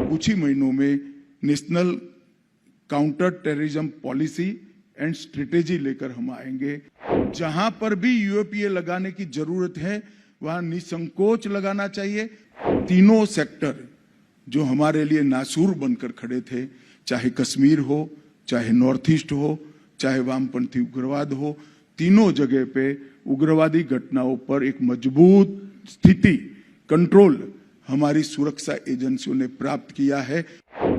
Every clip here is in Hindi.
कुछ ही महीनों में national counter terrorism policy and strategy लेकर हम आएंगे। जहां पर भी यूएपीए लगाने की जरूरत है वहां निसंकोच लगाना चाहिए। तीनों सेक्टर जो हमारे लिए नासूर बनकर खड़े थे, चाहे कश्मीर हो, चाहे नॉर्थ ईस्ट हो, चाहे वामपंथी उग्रवाद हो, तीनों जगह पे उग्रवादी घटनाओं पर एक मजबूत स्थिति कंट्रोल हमारी सुरक्षा एजेंसियों ने प्राप्त किया है।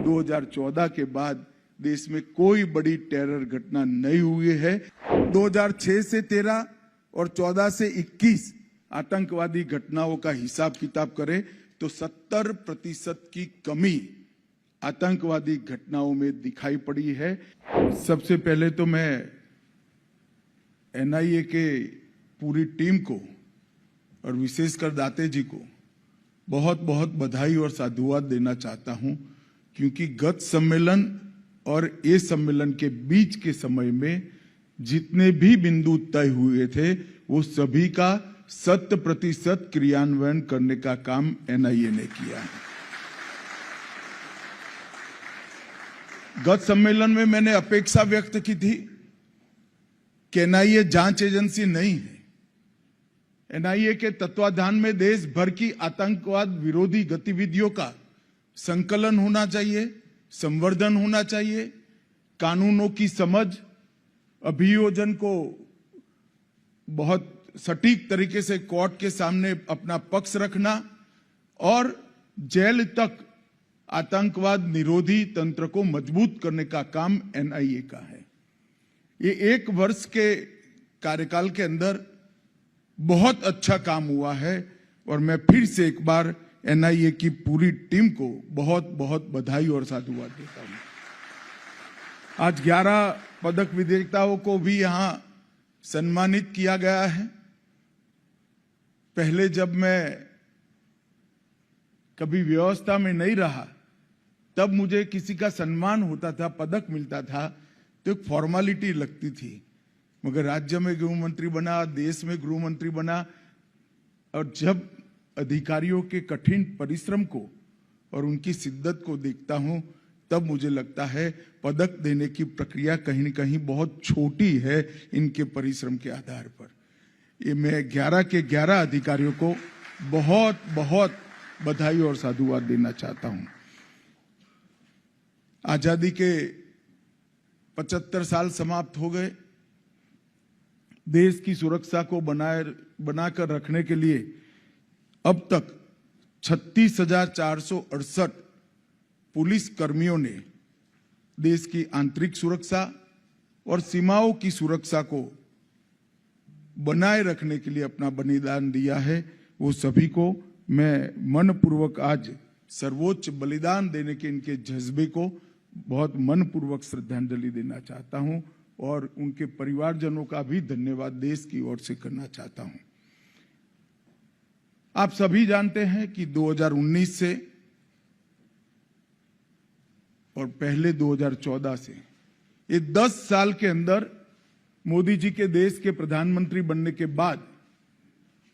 2014 के बाद देश में कोई बड़ी टेरर घटना नहीं हुई है। 2006 से 13 और 14 से 21 आतंकवादी घटनाओं का हिसाब किताब करें तो 70% की कमी आतंकवादी घटनाओं में दिखाई पड़ी है। सबसे पहले तो मैं एनआईए के पूरी टीम को और विशेषकर दाते जी को बहुत बहुत बधाई और साधुवाद देना चाहता हूं, क्योंकि गत सम्मेलन और ये सम्मेलन के बीच के समय में जितने भी बिंदु तय हुए थे वो सभी का 100% क्रियान्वयन करने का काम एनआईए ने किया है। गत सम्मेलन में मैंने अपेक्षा व्यक्त की थी कि एनआईए जांच एजेंसी नहीं है। एनआईए के तत्वाधान में देश भर की आतंकवाद विरोधी गतिविधियों का संकलन होना चाहिए, संवर्धन होना चाहिए, कानूनों की समझ, अभियोजन को बहुत सटीक तरीके से कोर्ट के सामने अपना पक्ष रखना और जेल तक आतंकवाद निरोधी तंत्र को मजबूत करने का काम एनआईए का है। ये 1 वर्ष के कार्यकाल के अंदर बहुत अच्छा काम हुआ है और मैं फिर से एक बार एनआईए की पूरी टीम को बहुत बहुत बधाई और साधुवाद देता हूं। आज 11 पदक विजेताओं को भी यहां सम्मानित किया गया है। पहले जब मैं कभी व्यवस्था में नहीं रहा तब मुझे किसी का सम्मान होता था, पदक मिलता था तो एक फॉर्मेलिटी लगती थी, मगर राज्य में गृह मंत्री बना, देश में गृह मंत्री बना और जब अधिकारियों के कठिन परिश्रम को और उनकी शिद्दत को देखता हूं तब मुझे लगता है पदक देने की प्रक्रिया कहीं न कहीं बहुत छोटी है इनके परिश्रम के आधार पर। ये मैं 11 के 11 अधिकारियों को बहुत बहुत बधाई और साधुवाद देना चाहता हूं। आजादी के 75 साल समाप्त हो गए। देश की सुरक्षा को बनाकर रखने के लिए अब तक 36,468 पुलिस कर्मियों ने देश की आंतरिक सुरक्षा और सीमाओं की सुरक्षा को बनाए रखने के लिए अपना बलिदान दिया है। वो सभी को मैं मनपूर्वक आज सर्वोच्च बलिदान देने के इनके जज्बे को बहुत मनपूर्वक श्रद्धांजलि देना चाहता हूं और उनके परिवारजनों का भी धन्यवाद देश की ओर से करना चाहता हूं। आप सभी जानते हैं कि 2019 से और पहले 2014 से ये 10 साल के अंदर मोदी जी के देश के प्रधानमंत्री बनने के बाद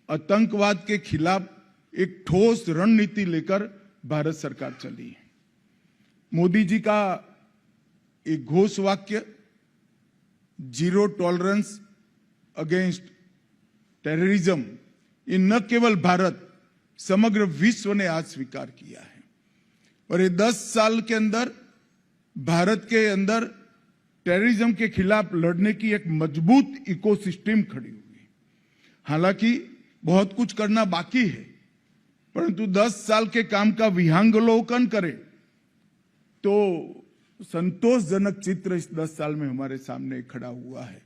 आतंकवाद के खिलाफ एक ठोस रणनीति लेकर भारत सरकार चली है। मोदी जी का एक घोष वाक्य जीरो टॉलरेंस अगेंस्ट टेररिज्म ये न केवल भारत समग्र विश्व ने आज स्वीकार किया है और ये 10 साल के अंदर भारत के अंदर टेररिज्म के खिलाफ लड़ने की एक मजबूत इकोसिस्टम खड़ी हुई। हालांकि बहुत कुछ करना बाकी है, परंतु 10 साल के काम का विहंगावलोकन करें तो संतोषजनक चित्र इस 10 साल में हमारे सामने खड़ा हुआ है।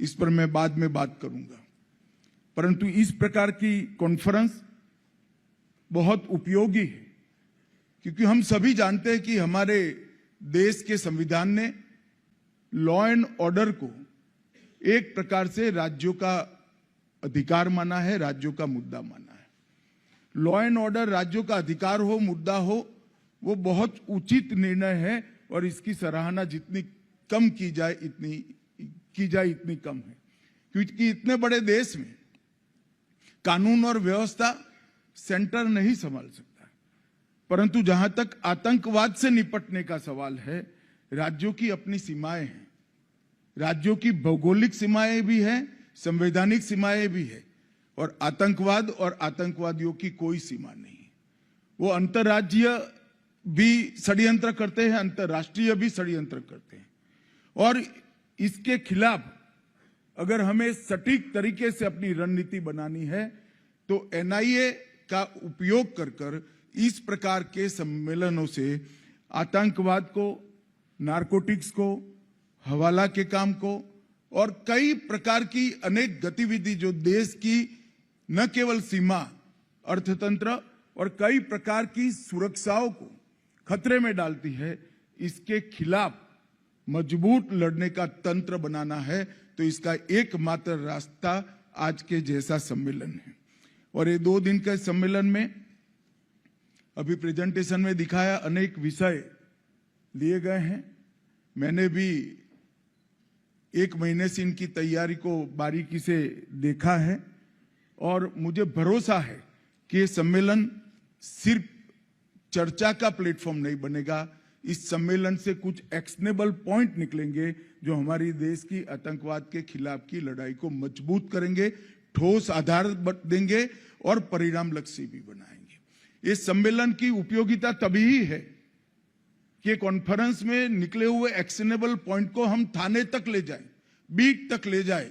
इस पर मैं बाद में बात करूंगा, परंतु इस प्रकार की कॉन्फ्रेंस बहुत उपयोगी है, क्योंकि हम सभी जानते हैं कि हमारे देश के संविधान ने लॉ एंड ऑर्डर को एक प्रकार से राज्यों का अधिकार माना है, राज्यों का मुद्दा माना है। लॉ एंड ऑर्डर राज्यों का अधिकार हो, मुद्दा हो, वो बहुत उचित निर्णय है और इसकी सराहना जितनी कम की जाए इतनी कम है, क्योंकि इतने बड़े देश में कानून और व्यवस्था सेंटर नहीं संभाल सकता। परंतु जहां तक आतंकवाद से निपटने का सवाल है, राज्यों की अपनी सीमाएं हैं, राज्यों की भौगोलिक सीमाएं भी हैं, संवैधानिक सीमाएं भी है, और आतंकवाद और आतंकवादियों की कोई सीमा नहीं है। वो अंतर्राज्यीय भी षड्यंत्र करते हैं, अंतर्राष्ट्रीय भी षड्यंत्र करते हैं, और इसके खिलाफ अगर हमें सटीक तरीके से अपनी रणनीति बनानी है तो एनआईए का उपयोग कर इस प्रकार के सम्मेलनों से आतंकवाद को, नारकोटिक्स को, हवाला के काम को और कई प्रकार की अनेक गतिविधि जो देश की न केवल सीमा, अर्थतंत्र और कई प्रकार की सुरक्षाओं को खतरे में डालती है, इसके खिलाफ मजबूत लड़ने का तंत्र बनाना है। तो इसका एकमात्र रास्ता आज के जैसा सम्मेलन है। और ये 2 दिन के सम्मेलन में अभी प्रेजेंटेशन में दिखाया अनेक विषय लिए गए हैं। मैंने भी 1 महीने से इनकी तैयारी को बारीकी से देखा है और मुझे भरोसा है कि ये सम्मेलन सिर्फ चर्चा का प्लेटफॉर्म नहीं बनेगा। इस सम्मेलन से कुछ एक्शनेबल पॉइंट निकलेंगे जो हमारी देश की आतंकवाद के खिलाफ की लड़ाई को मजबूत करेंगे, ठोस आधार देंगे और परिणाम लक्ष्य भी बनाएंगे। इस सम्मेलन की उपयोगिता तभी ही है कि कॉन्फ्रेंस में निकले हुए एक्शनेबल पॉइंट को हम थाने तक ले जाएं, बीट तक ले जाएं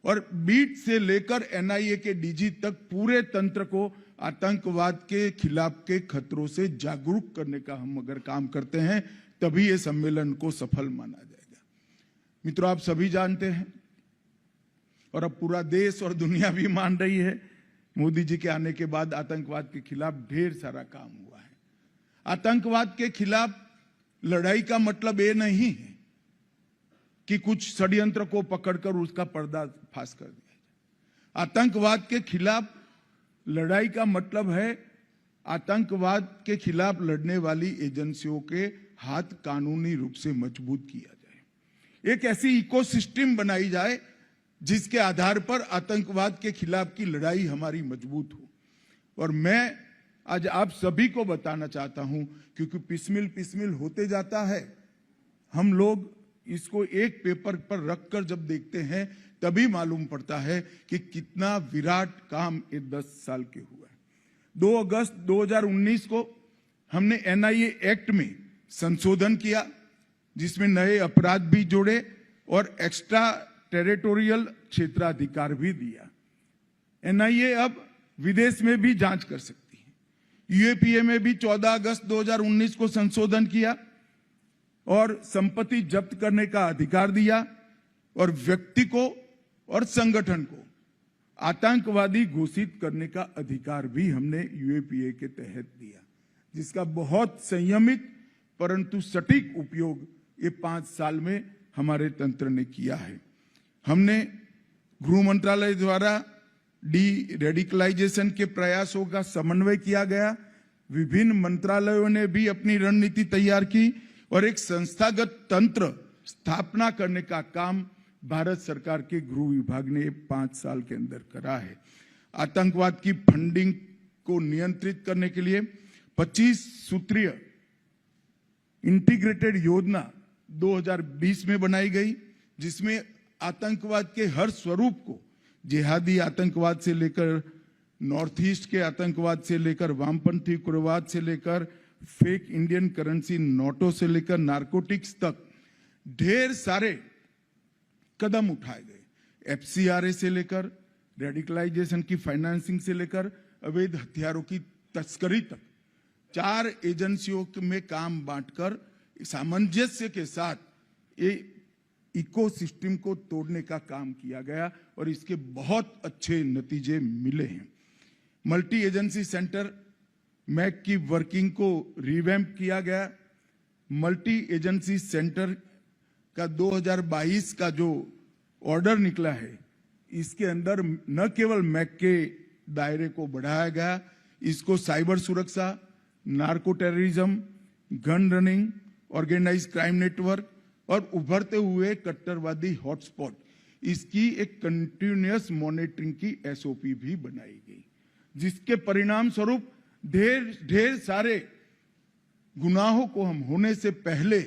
और बीट से लेकर एनआईए के डीजी तक पूरे तंत्र को आतंकवाद के खिलाफ के खतरों से जागरूक करने का हम अगर काम करते हैं तभी ये सम्मेलन को सफल माना जाएगा। मित्रों, आप सभी जानते हैं और अब पूरा देश और दुनिया भी मान रही है, मोदी जी के आने के बाद आतंकवाद के खिलाफ ढेर सारा काम हुआ है। आतंकवाद के खिलाफ लड़ाई का मतलब ये नहीं है कि कुछ षड्यंत्र को पकड़कर उसका पर्दाफाश कर दिया जाए। आतंकवाद के खिलाफ लड़ाई का मतलब है आतंकवाद के खिलाफ लड़ने वाली एजेंसियों के हाथ कानूनी रूप से मजबूत किया जाए, एक ऐसी इकोसिस्टम बनाई जाए जिसके आधार पर आतंकवाद के खिलाफ की लड़ाई हमारी मजबूत हो। और मैं आज आप सभी को बताना चाहता हूं, क्योंकि पिसमिल होते जाता है, हम लोग इसको एक पेपर पर रखकर जब देखते हैं तभी मालूम पड़ता है कि कितना विराट काम ये 10 साल के हुआ है। 2 अगस्त 2019 को हमने एनआईए एक्ट में संशोधन किया, जिसमें नए अपराध भी जोड़े और एक्स्ट्रा टेरिटोरियल क्षेत्राधिकार भी दिया। एनआईए अब विदेश में भी जांच कर सकती है। यूएपीए में भी 14 अगस्त 2019 को संशोधन किया और संपत्ति जब्त करने का अधिकार दिया और व्यक्ति को और संगठन को आतंकवादी घोषित करने का अधिकार भी हमने यूएपीए के तहत दिया, जिसका बहुत संयमित परंतु सटीक उपयोग ये 5 साल में हमारे तंत्र ने किया है। हमने गृह मंत्रालय द्वारा डी रेडिकलाइजेशन के प्रयासों का समन्वय किया गया। विभिन्न मंत्रालयों ने भी अपनी रणनीति तैयार की और एक संस्थागत तंत्र स्थापना करने का काम भारत सरकार के गृह विभाग ने 5 साल के अंदर करा है। आतंकवाद की फंडिंग को नियंत्रित करने के लिए 25 सूत्रीय इंटीग्रेटेड योजना 2020 में बनाई गई, जिसमें आतंकवाद के हर स्वरूप को, जिहादी आतंकवाद से लेकर नॉर्थ ईस्ट के आतंकवाद से लेकर वामपंथी उग्रवाद से लेकर फेक इंडियन करेंसी नोटों से लेकर नारकोटिक्स तक ढेर सारे कदम उठाए गए। एफसीआरए से लेकर रेडिकलाइजेशन की फाइनेंसिंग से लेकर अवैध हथियारों की तस्करी तक 4 एजेंसियों में काम बांटकर सामंजस्य के साथ ये इकोसिस्टम को तोड़ने का काम किया गया और इसके बहुत अच्छे नतीजे मिले हैं। मल्टी एजेंसी सेंटर मैक की वर्किंग को रिवैम्प किया गया। मल्टी एजेंसी सेंटर का 2022 का जो ऑर्डर निकला है, इसके अंदर न केवल मैक के दायरे को बढ़ाया गया, इसको साइबर सुरक्षा, narco terrorism, gun running, organised crime network और उभरते हुए कट्टरवादी हॉटस्पॉट, इसकी एक कंटिन्यूअस मॉनिटरिंग की एसओपी भी बनाई गई, जिसके परिणाम स्वरूप ढेर सारे गुनाहों को हम होने से पहले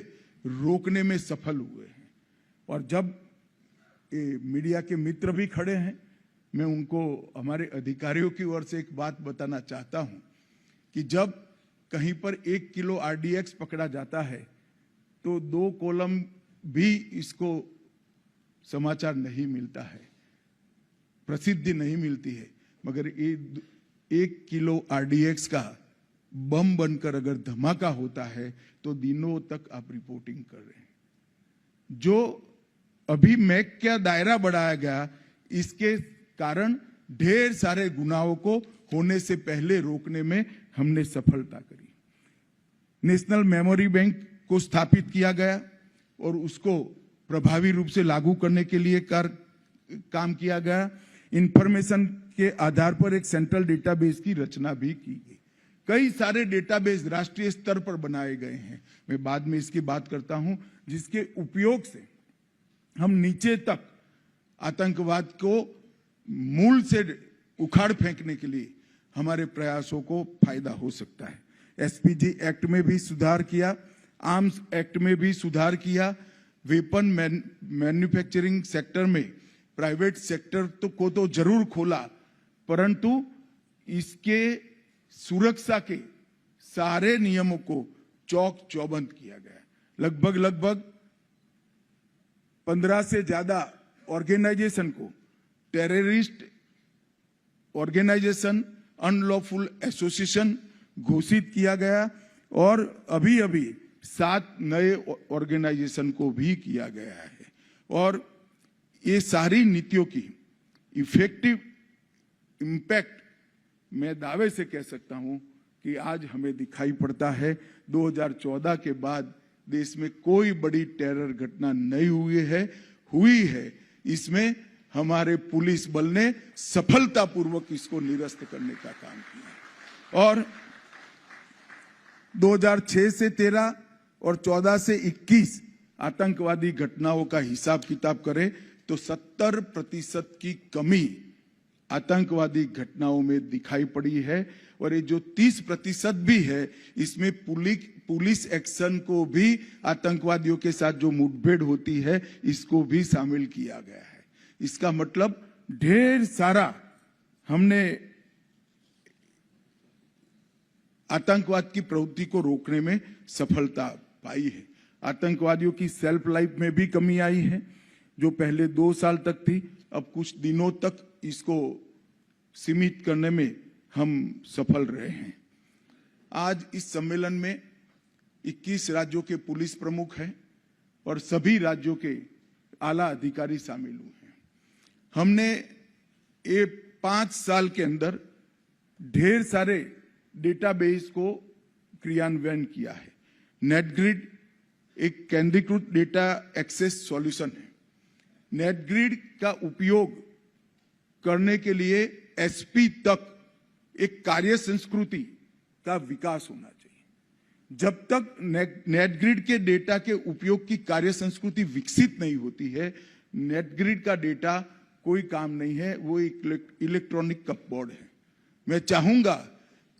रोकने में सफल हुए हैं। और जब मीडिया के मित्र भी खड़े हैं, मैं उनको हमारे अधिकारियों की ओर से एक बात बताना चाहता हूं कि जब कहीं पर 1 किलो आरडीएक्स पकड़ा जाता है तो 2 कॉलम भी इसको समाचार नहीं मिलता है, प्रसिद्धि नहीं मिलती है, मगर 1 किलो आरडीएक्स का बम बनकर अगर धमाका होता है तो दिनों तक आप रिपोर्टिंग कर रहे हैं। जो अभी मैक का दायरा बढ़ाया गया, इसके कारण ढेर सारे गुनाहों को होने से पहले रोकने में हमने सफलता करी। नेशनल मेमोरी बैंक को स्थापित किया गया और उसको प्रभावी रूप से लागू करने के लिए काम किया गया। इंफॉर्मेशन के आधार पर एक सेंट्रल डेटाबेस की रचना भी की गई। कई सारे डेटाबेस राष्ट्रीय स्तर पर बनाए गए हैं, मैं बाद में इसकी बात करता हूं, जिसके उपयोग से हम नीचे तक आतंकवाद को मूल से उखाड़ फेंकने के लिए हमारे प्रयासों को फायदा हो सकता है। एसपीजी एक्ट में भी सुधार किया, आर्म्स एक्ट में भी सुधार किया, वेपन मैन्युफैक्चरिंग सेक्टर में प्राइवेट सेक्टर को तो जरूर खोला, परंतु इसके सुरक्षा के सारे नियमों को चौक चौबंद किया गया। लगभग 15 से ज्यादा ऑर्गेनाइजेशन को टेररिस्ट ऑर्गेनाइजेशन, अनलॉफुल एसोसिएशन घोषित किया गया और अभी 7 नए ऑर्गेनाइजेशन को भी किया गया है। और ये सारी नीतियों की इफेक्टिव इम्पैक्ट मैं दावे से कह सकता हूं कि आज हमें दिखाई पड़ता है। 2014 के बाद देश में कोई बड़ी टेरर घटना नहीं हुई है। इसमें हमारे पुलिस बल ने सफलतापूर्वक इसको निरस्त करने का काम किया। और 2006 से 13 और 14 से 21 आतंकवादी घटनाओं का हिसाब किताब करें तो 70% की कमी आतंकवादी घटनाओं में दिखाई पड़ी है। और ये जो 30% भी है, इसमें पुलिस एक्शन को भी, आतंकवादियों के साथ जो मुठभेड़ होती है, इसको भी शामिल किया गया है। इसका मतलब ढेर सारा हमने आतंकवाद की प्रवृत्ति को रोकने में सफलता पाई है। आतंकवादियों की सेल्फ लाइफ में भी कमी आई है, जो पहले 2 साल तक थी, अब कुछ दिनों तक इसको सीमित करने में हम सफल रहे हैं। आज इस सम्मेलन में 21 राज्यों के पुलिस प्रमुख हैं और सभी राज्यों के आला अधिकारी शामिल हुए हैं। हमने ये 5 साल के अंदर ढेर सारे डेटाबेस को क्रियान्वयन किया है। नेटग्रिड एक केंद्रीकृत डेटा एक्सेस सॉल्यूशन है। नेटग्रिड का उपयोग करने के लिए एसपी तक एक कार्य संस्कृति का विकास होना चाहिए। जब तक नेटग्रिड के डेटा के उपयोग की कार्य संस्कृति विकसित नहीं होती है, नेटग्रिड का डेटा कोई काम नहीं है, वो एक इलेक्ट्रॉनिक कपबोर्ड है। मैं चाहूंगा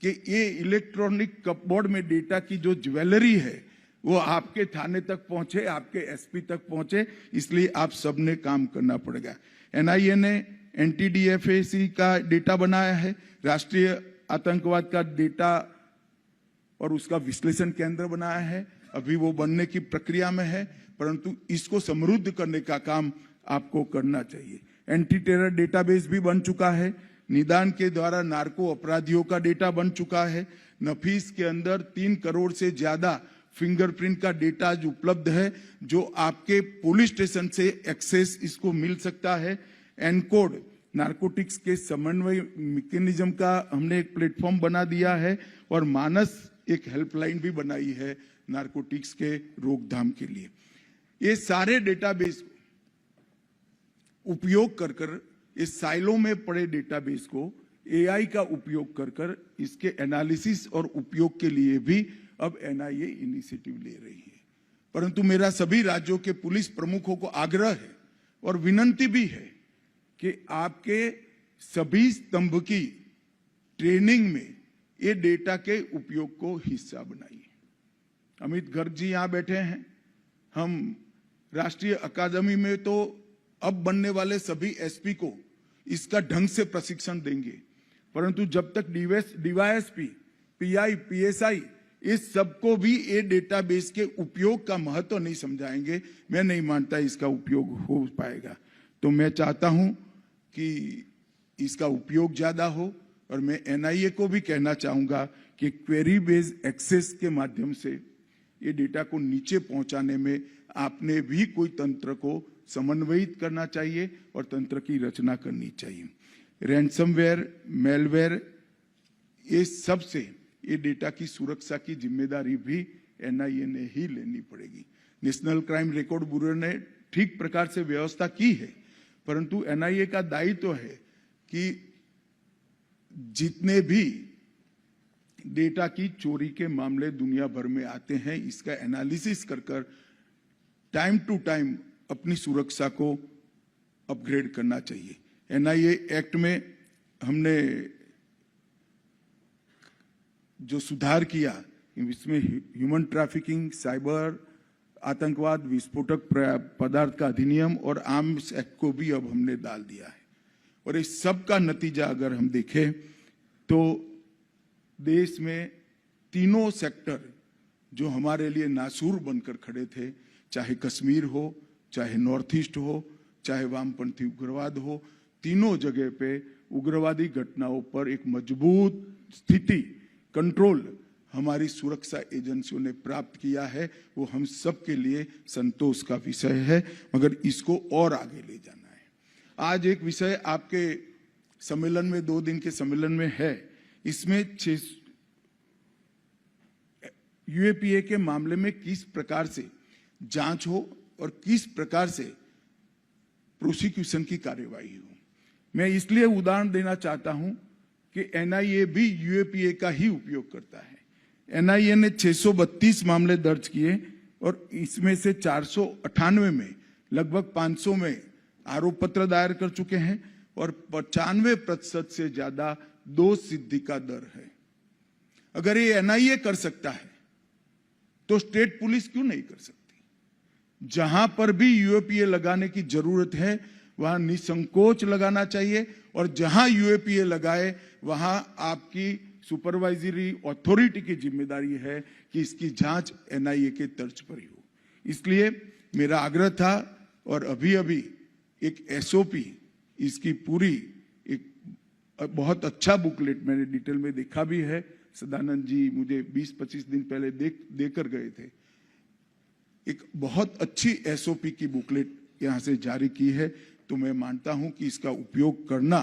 कि ये इलेक्ट्रॉनिक कपबोर्ड में डेटा की जो ज्वेलरी है वो आपके थाने तक पहुंचे, आपके एसपी तक पहुंचे, इसलिए आप सबने काम करना पड़ेगा। एनआईए ने एनटीडीएफएसी का डेटा बनाया है, राष्ट्रीय आतंकवाद का डेटा और उसका विश्लेषण केंद्र बनाया है। अभी वो बनने की प्रक्रिया में है, परंतु इसको समृद्ध करने का काम आपको करना चाहिए। एंटी टेरर डेटाबेस भी बन चुका है। निदान के द्वारा नार्को अपराधियों का डेटा बन चुका है। नफीस के अंदर 3 करोड़ से ज्यादा फिंगरप्रिंट का डेटा जो उपलब्ध है, जो आपके पुलिस स्टेशन से एक्सेस इसको मिल सकता है। एनकोड नार्कोटिक्स के समन्वय मैकेनिज्म का हमने एक प्लेटफॉर्म बना दिया है और मानस एक हेल्पलाइन भी बनाई है नार्कोटिक्स के रोकथाम के लिए। ये सारे डेटाबेस उपयोग कर इस साइलों में पड़े डेटाबेस को एआई का उपयोग कर इसके एनालिसिस और उपयोग के लिए भी अब एनआईए इनिशिएटिव ले रही है। परंतु मेरा सभी राज्यों के पुलिस प्रमुखों को आग्रह है और विनंती भी है कि आपके सभी स्तंभ की ट्रेनिंग में ये डेटा के उपयोग को हिस्सा बनाइए। अमित गर्ग जी यहाँ बैठे हैं। हम राष्ट्रीय अकादमी में तो अब बनने वाले सभी एसपी को इसका ढंग से प्रशिक्षण देंगे, परंतु जब तक डीवाईएसपी, पीआई, पीएसआई इस सबको भी ये डेटाबेस के उपयोग का महत्व नहीं समझाएंगे, मैं नहीं मानता इसका उपयोग हो पाएगा। तो मैं चाहता हूं कि इसका उपयोग ज्यादा हो, और मैं एनआईए को भी कहना चाहूंगा कि क्वेरी बेस्ड एक्सेस के माध्यम से ये डेटा को नीचे पहुंचाने में आपने भी कोई तंत्र को समन्वयित करना चाहिए और तंत्र की रचना करनी चाहिए। रैंसमवेयर, मेलवेयर, ये सब से ये डेटा की सुरक्षा की जिम्मेदारी भी एनआईए ने ही लेनी पड़ेगी। नेशनल क्राइम रिकॉर्ड ब्यूरो ने ठीक प्रकार से व्यवस्था की है, परंतु एनआईए का दायित्व है कि जितने भी डेटा की चोरी के मामले दुनिया भर में आते हैं, इसका एनालिसिस कर टाइम टू टाइम अपनी सुरक्षा को अपग्रेड करना चाहिए। एनआईए एक्ट में हमने जो सुधार किया, इसमें ह्यूमन ट्रैफिकिंग, साइबर, आतंकवाद, विस्फोटक पदार्थ का अधिनियम और आर्म्स एक्ट को भी अब हमने डाल दिया है। और इस सब का नतीजा अगर हम देखें तो देश में तीनों सेक्टर जो हमारे लिए नासूर बनकर खड़े थे, चाहे कश्मीर हो, चाहे नॉर्थ ईस्ट हो, चाहे वामपंथी उग्रवाद हो, तीनों जगह पे उग्रवादी घटनाओं पर एक मजबूत स्थिति, कंट्रोल हमारी सुरक्षा एजेंसियों ने प्राप्त किया है। वो हम सब के लिए संतोष का विषय है, मगर इसको और आगे ले जाना है। आज एक विषय आपके सम्मेलन में, 2 दिन के सम्मेलन में है, इसमें यूएपीए के मामले में किस प्रकार से जांच हो और किस प्रकार से प्रोसिक्यूशन की कार्यवाही हो। मैं इसलिए उदाहरण देना चाहता हूं कि एनआईए भी यूएपीए का ही उपयोग करता है। एनआईए ने 632 मामले दर्ज किए और इसमें से 498 में लगभग 500 में आरोप पत्र दायर कर चुके हैं और 95% से ज्यादा दोष सिद्धि का दर है। अगर ये एनआईए कर सकता है तो स्टेट पुलिस क्यों नहीं कर सकती? जहां पर भी यूएपीए लगाने की जरूरत है वहां निसंकोच लगाना चाहिए, और जहां यूएपीए लगाए वहां आपकी सुपरवाइजरी अथॉरिटी की जिम्मेदारी है कि इसकी जांच एनआईए के तर्ज पर ही हो। इसलिए मेरा आग्रह था, और अभी अभी एक एसओपी, इसकी पूरी एक बहुत अच्छा बुकलेट मैंने डिटेल में देखा भी है, सदानंद जी मुझे 20-25 दिन पहले देकर गए थे। एक बहुत अच्छी एसओपी की बुकलेट यहां से जारी की है, तो मैं मानता हूं कि इसका उपयोग करना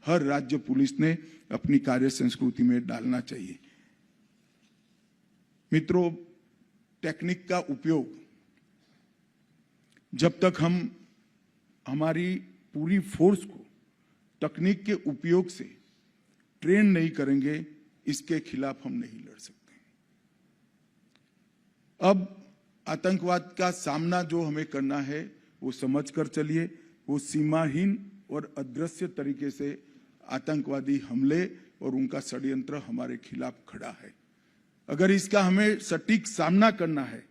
हर राज्य पुलिस ने अपनी कार्य संस्कृति में डालना चाहिए। मित्रों, टेक्निक का उपयोग जब तक हम हमारी पूरी फोर्स को तकनीक के उपयोग से ट्रेन नहीं करेंगे, इसके खिलाफ हम नहीं लड़ सकते। अब आतंकवाद का सामना जो हमें करना है वो समझकर चलिए। वो सीमाहीन और अदृश्य तरीके से आतंकवादी हमले और उनका षड्यंत्र हमारे खिलाफ खड़ा है। अगर इसका हमें सटीक सामना करना है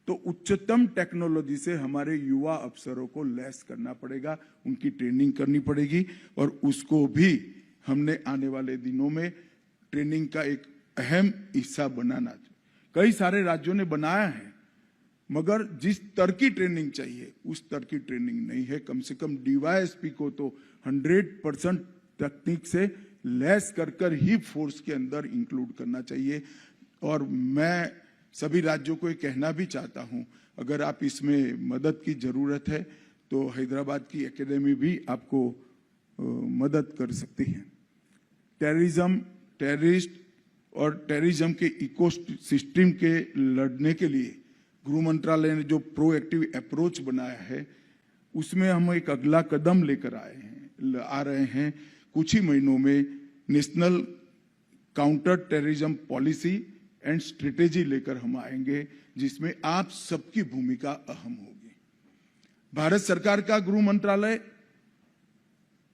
तो उच्चतम टेक्नोलॉजी से हमारे युवा अफसरों को लैस करना पड़ेगा, उनकी ट्रेनिंग करनी पड़ेगी, और उसको भी हमने आने वाले दिनों में ट्रेनिंग का एक अहम हिस्सा बनाना चाहिए। कई सारे राज्यों ने बनाया है, मगर जिस स्तर की ट्रेनिंग चाहिए उस स्तर की ट्रेनिंग नहीं है। कम से कम डीवाईएसपी को तो 100% तकनीक से लैस कर ही फोर्स के अंदर इंक्लूड करना चाहिए। और मैं सभी राज्यों को ये कहना भी चाहता हूं, अगर आप इसमें मदद की जरूरत है तो हैदराबाद की एकेडमी भी आपको मदद कर सकती है। टेररिज्म, टेररिस्ट और टेररिज्म के इकोसिस्टम के लड़ने के लिए गृह मंत्रालय ने जो प्रोएक्टिव अप्रोच बनाया है, उसमें हम एक अगला कदम लेकर आ रहे हैं। कुछ ही महीनों में national counter terrorism policy and strategy लेकर हम आएंगे, जिसमें आप सबकी भूमिका अहम होगी। भारत सरकार का गृह मंत्रालय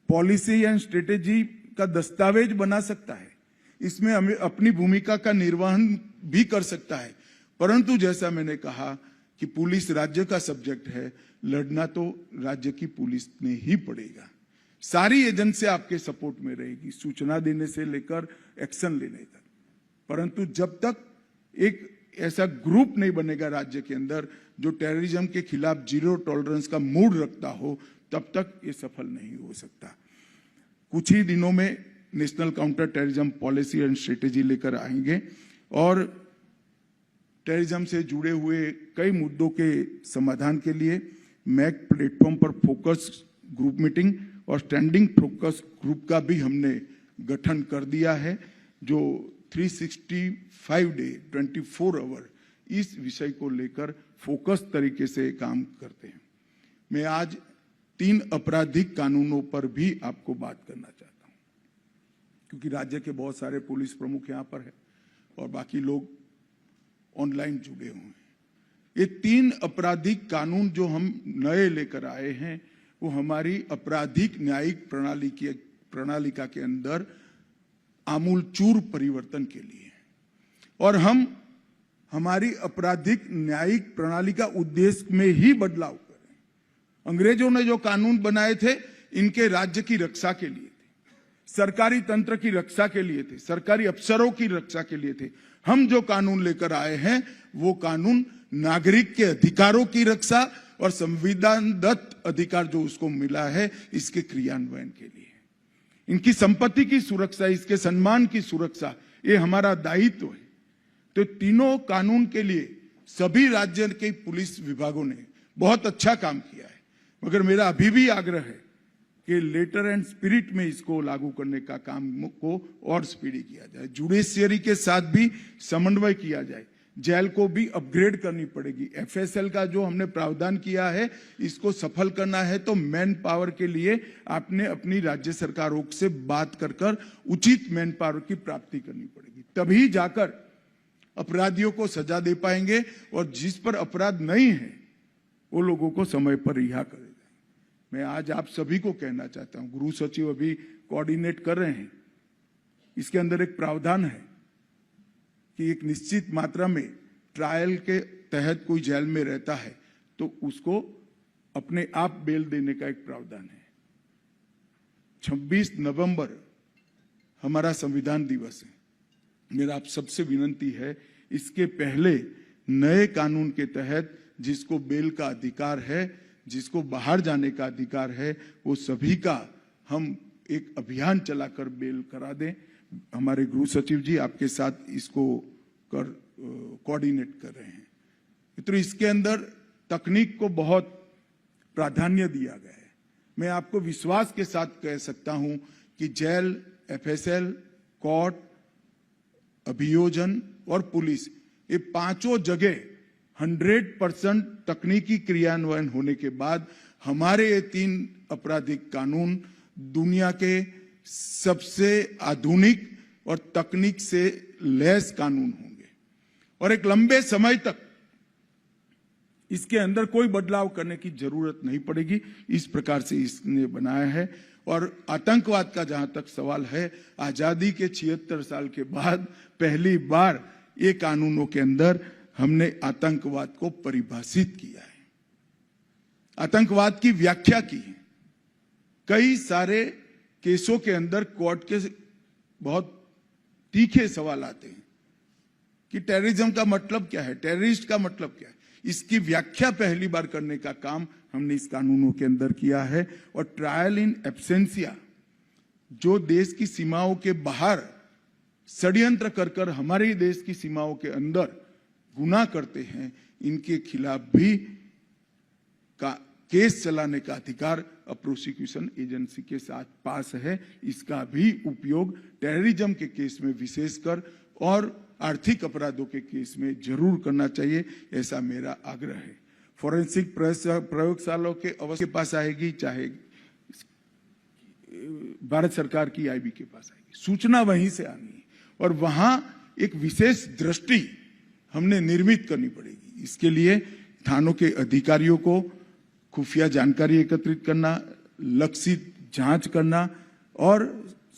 पॉलिसी एंड स्ट्रेटेजी का दस्तावेज बना सकता है, इसमें हमें अपनी भूमिका का निर्वहन भी कर सकता है, परंतु जैसा मैंने कहा कि पुलिस राज्य का सब्जेक्ट है, लड़ना तो राज्य की पुलिस ने ही पड़ेगा। सारी एजेंसी आपके सपोर्ट में रहेगी, सूचना देने से लेकर एक्शन लेने तक। परंतु जब तक एक ऐसा ग्रुप नहीं बनेगा राज्य के अंदर जो टेररिज्म के खिलाफ जीरो टॉलरेंस का मूड रखता हो, तब तक ये सफल नहीं हो सकता। कुछ ही दिनों में national counter terrorism policy and strategy लेकर आएंगे और टेररिज्म से जुड़े हुए कई मुद्दों के समाधान के लिए मैक प्लेटफॉर्म पर फोकस ग्रुप मीटिंग और स्टैंडिंग फोकस ग्रुप का भी हमने गठन कर दिया है, जो 365 डे 24 आवर इस विषय को लेकर फोकस तरीके से काम करते हैं। मैं आज 3 आपराधिक कानूनों पर भी आपको बात करना चाहता हूं, क्योंकि राज्य के बहुत सारे पुलिस प्रमुख यहां पर है और बाकी लोग ऑनलाइन जुड़े हुए हैं। ये 3 आपराधिक कानून जो हम नए लेकर आए हैं, वो हमारी आपराधिक न्यायिक प्रणालिका के अंदर आमूलचूर परिवर्तन के लिए, और हम हमारी आपराधिक न्यायिक प्रणाली का उद्देश्य में ही बदलाव करें। अंग्रेजों ने जो कानून बनाए थे, इनके राज्य की रक्षा के लिए थे, सरकारी तंत्र की रक्षा के लिए थे, सरकारी अफसरों की रक्षा के लिए थे। हम जो कानून लेकर आए हैं, वो कानून नागरिक के अधिकारों की रक्षा और संविधान दत्त अधिकार जो उसको मिला है, इसके क्रियान्वयन के लिए, इनकी संपत्ति की सुरक्षा, इसके सम्मान की सुरक्षा, ये हमारा दायित्व है। तो तीनों कानून के लिए सभी राज्य के पुलिस विभागों ने बहुत अच्छा काम किया है, मगर मेरा अभी भी आग्रह है कि लेटर एंड स्पिरिट में इसको लागू करने का काम को और स्पीडी किया जाए, जुडिशियरी के साथ भी समन्वय किया जाए, जेल को भी अपग्रेड करनी पड़ेगी। एफएसएल का जो हमने प्रावधान किया है, इसको सफल करना है तो मैन पावर के लिए आपने अपनी राज्य सरकारों से बात कर उचित मैन पावर की प्राप्ति करनी पड़ेगी, तभी जाकर अपराधियों को सजा दे पाएंगे, और जिस पर अपराध नहीं है वो लोगों को समय पर रिहा करेगा। मैं आज आप सभी को कहना चाहता हूं, गृह सचिव अभी कोऑर्डिनेट कर रहे हैं, इसके अंदर एक प्रावधान है कि एक निश्चित मात्रा में ट्रायल के तहत कोई जेल में रहता है तो उसको अपने आप बेल देने का एक प्रावधान है। 26 नवंबर हमारा संविधान दिवस है। मेरा आप सबसे विनती है, इसके पहले नए कानून के तहत जिसको बेल का अधिकार है, जिसको बाहर जाने का अधिकार है, वो सभी का हम एक अभियान चलाकर बेल करा दें। हमारे गृह सचिव जी आपके साथ इसको कोऑर्डिनेट कर रहे हैं। तो इसके अंदर तकनीक को बहुत प्राधान्य दिया गया है। मैं आपको विश्वास के साथ कह सकता हूं कि जेल, एफएसएल, कोर्ट, अभियोजन और पुलिस, ये पांचों जगह 100% तकनीकी क्रियान्वयन होने के बाद हमारे ये 3 आपराधिक कानून दुनिया के सबसे आधुनिक और तकनीक से लैस कानून होंगे, और एक लंबे समय तक इसके अंदर कोई बदलाव करने की जरूरत नहीं पड़ेगी। इस प्रकार से इसने बनाया है। और आतंकवाद का जहां तक सवाल है, आजादी के 76 साल के बाद पहली बार ये कानूनों के अंदर हमने आतंकवाद को परिभाषित किया है, आतंकवाद की व्याख्या की है। कई सारे केसों के अंदर कोर्ट के बहुत तीखे सवाल आते हैं कि टेररिज्म का मतलब क्या है, टेररिस्ट का मतलब क्या है। इसकी व्याख्या पहली बार करने का काम हमने इस कानूनों के अंदर किया है। और ट्रायल इन एब्सेंसिया, जो देश की सीमाओं के बाहर षड्यंत्र कर हमारे देश की सीमाओं के अंदर गुनाह करते हैं, इनके खिलाफ भी केस चलाने का अधिकार प्रोसिक्यूशन एजेंसी के साथ पास है। इसका भी उपयोग टेररिज्म के केस में विशेषकर और आर्थिक अपराधों के केस में जरूर करना चाहिए, ऐसा मेरा आग्रह है। फॉरेंसिक प्रयोगशालाओं के अवश्य के पास आएगी, चाहे भारत सरकार की आईबी के पास आएगी, सूचना वहीं से आनी है, और वहां एक विशेष दृष्टि हमने निर्मित करनी पड़ेगी। इसके लिए थानों के अधिकारियों को खुफिया जानकारी एकत्रित करना, लक्षित जांच करना और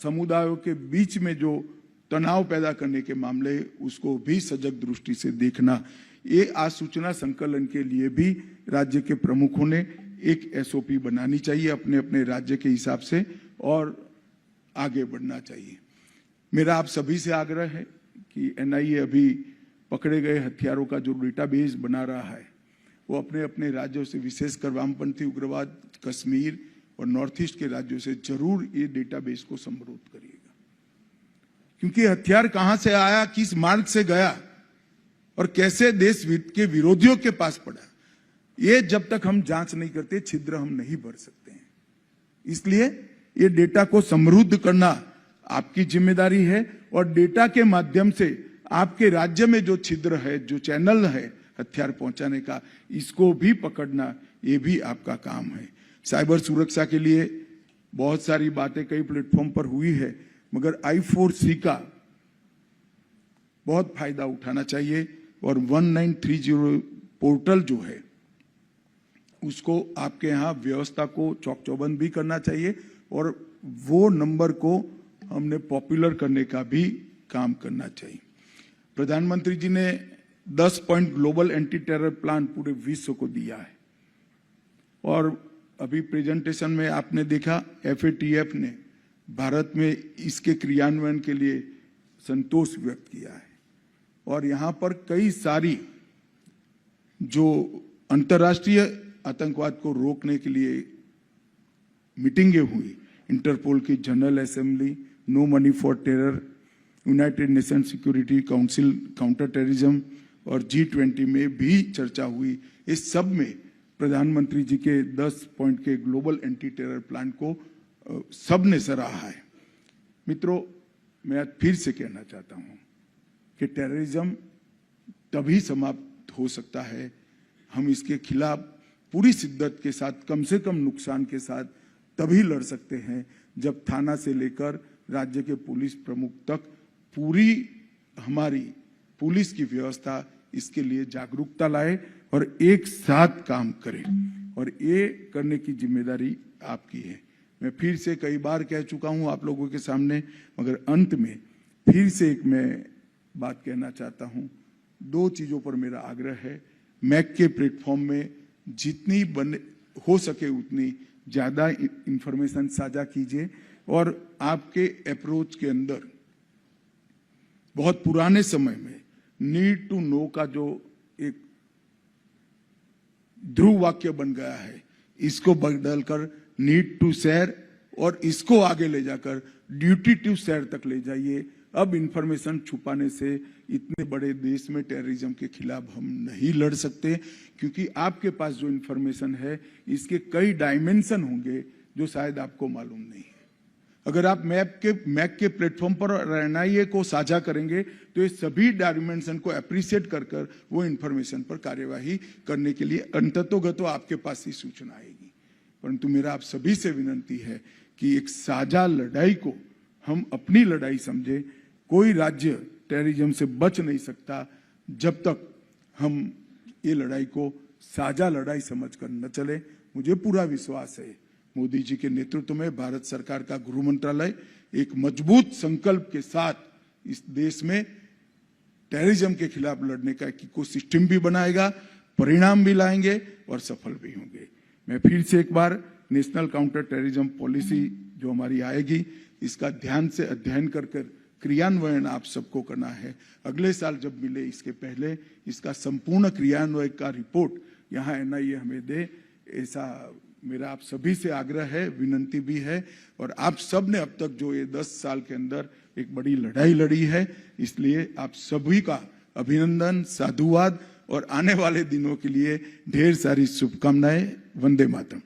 समुदायों के बीच में जो तनाव पैदा करने के मामले, उसको भी सजग दृष्टि से देखना, ये आसूचना संकलन के लिए भी राज्य के प्रमुखों ने एक एसओपी बनानी चाहिए अपने अपने राज्य के हिसाब से और आगे बढ़ना चाहिए। मेरा आप सभी से आग्रह है कि एनआईए अभी पकड़े गए हथियारों का जो डेटाबेस बना रहा है वो अपने अपने राज्यों से, विशेषकर वामपंथी उग्रवाद, कश्मीर और नॉर्थ ईस्ट के राज्यों से जरूर ये डेटाबेस को समृद्ध करिएगा, क्योंकि हथियार कहां से आया, किस मार्ग से गया और कैसे देश के विरोधियों के पास पड़ा, ये जब तक हम जांच नहीं करते छिद्र हम नहीं भर सकते हैं। इसलिए ये डेटा को समृद्ध करना आपकी जिम्मेदारी है और डेटा के माध्यम से आपके राज्य में जो छिद्र है, जो चैनल है हथियार पहुंचाने का, इसको भी पकड़ना ये भी आपका काम है। साइबर सुरक्षा के लिए बहुत सारी बातें कई प्लेटफॉर्म पर हुई है, मगर I4C का बहुत फायदा उठाना चाहिए और 1930 पोर्टल जो है उसको आपके यहाँ व्यवस्था को चौक चौबंद भी करना चाहिए और वो नंबर को हमने पॉपुलर करने का भी काम करना चाहिए। प्रधानमंत्री जी ने 10 point global anti terror plan पूरे विश्व को दिया है और अभी प्रेजेंटेशन में आपने देखा FATF ने भारत में इसके क्रियान्वयन के लिए संतोष व्यक्त किया है और यहाँ पर कई सारी जो अंतर्राष्ट्रीय आतंकवाद को रोकने के लिए मीटिंगें हुई, इंटरपोल की general assembly, no money for terror, United Nation Security Council counter terrorism और G20 में भी चर्चा हुई। इस सब में प्रधानमंत्री जी के 10 पॉइंट के ग्लोबल एंटी टेरर प्लान को सबने सराहा है। मित्रों, मैं आज फिर से कहना चाहता हूं कि टेररिज्म तभी समाप्त हो सकता है, हम इसके खिलाफ पूरी शिद्दत के साथ, कम से कम नुकसान के साथ तभी लड़ सकते हैं जब थाना से लेकर राज्य के पुलिस प्रमुख तक पूरी हमारी पुलिस की व्यवस्था इसके लिए जागरूकता लाए और एक साथ काम करे और ये करने की जिम्मेदारी आपकी है। मैं फिर से कई बार कह चुका हूं आप लोगों के सामने, मगर अंत में फिर से एक मैं बात कहना चाहता हूं। 2 चीजों पर मेरा आग्रह है। मैक के प्लेटफॉर्म में जितनी हो सके उतनी ज्यादा इंफॉर्मेशन साझा कीजिए और आपके अप्रोच के अंदर बहुत पुराने समय में नीड टू नो का जो एक ध्रुव वाक्य बन गया है, इसको बदलकर नीड टू शेयर और इसको आगे ले जाकर ड्यूटी टू शेयर तक ले जाइए। अब इंफॉर्मेशन छुपाने से इतने बड़े देश में टेररिज्म के खिलाफ हम नहीं लड़ सकते, क्योंकि आपके पास जो इंफॉर्मेशन है इसके कई डायमेंशन होंगे जो शायद आपको मालूम नहीं है। अगर आप मैक के प्लेटफॉर्म पर एनआईए को साझा करेंगे तो ये सभी डायमेंशन को अप्रिशिएट कर वो इंफॉर्मेशन पर कार्यवाही करने के लिए अंततोगतो आपके पास ही सूचना आएगी। परंतु मेरा आप सभी से विनंती है कि एक साझा लड़ाई को हम अपनी लड़ाई समझे। कोई राज्य टेररिज्म से बच नहीं सकता जब तक हम ये लड़ाई को साझा लड़ाई समझकर न चले। मुझे पूरा विश्वास है मोदी जी के नेतृत्व में भारत सरकार का गृह मंत्रालय एक मजबूत संकल्प के साथ इस देश में टेररिज्म के खिलाफ लड़ने का इकोसिस्टम भी बनाएगा, परिणाम भी लाएंगे और सफल भी होंगे। मैं फिर से एक बार नेशनल काउंटर टेररिज्म पॉलिसी जो हमारी आएगी, इसका ध्यान से अध्ययन कर क्रियान्वयन आप सबको करना है। अगले साल जब मिले इसके पहले इसका संपूर्ण क्रियान्वयन का रिपोर्ट यहाँ एनआईए हमें दे, ऐसा मेरा आप सभी से आग्रह है, विनंती भी है। और आप सब ने अब तक जो ये 10 साल के अंदर एक बड़ी लड़ाई लड़ी है, इसलिए आप सभी का अभिनंदन, साधुवाद और आने वाले दिनों के लिए ढेर सारी शुभकामनाएं। वंदे मातरम।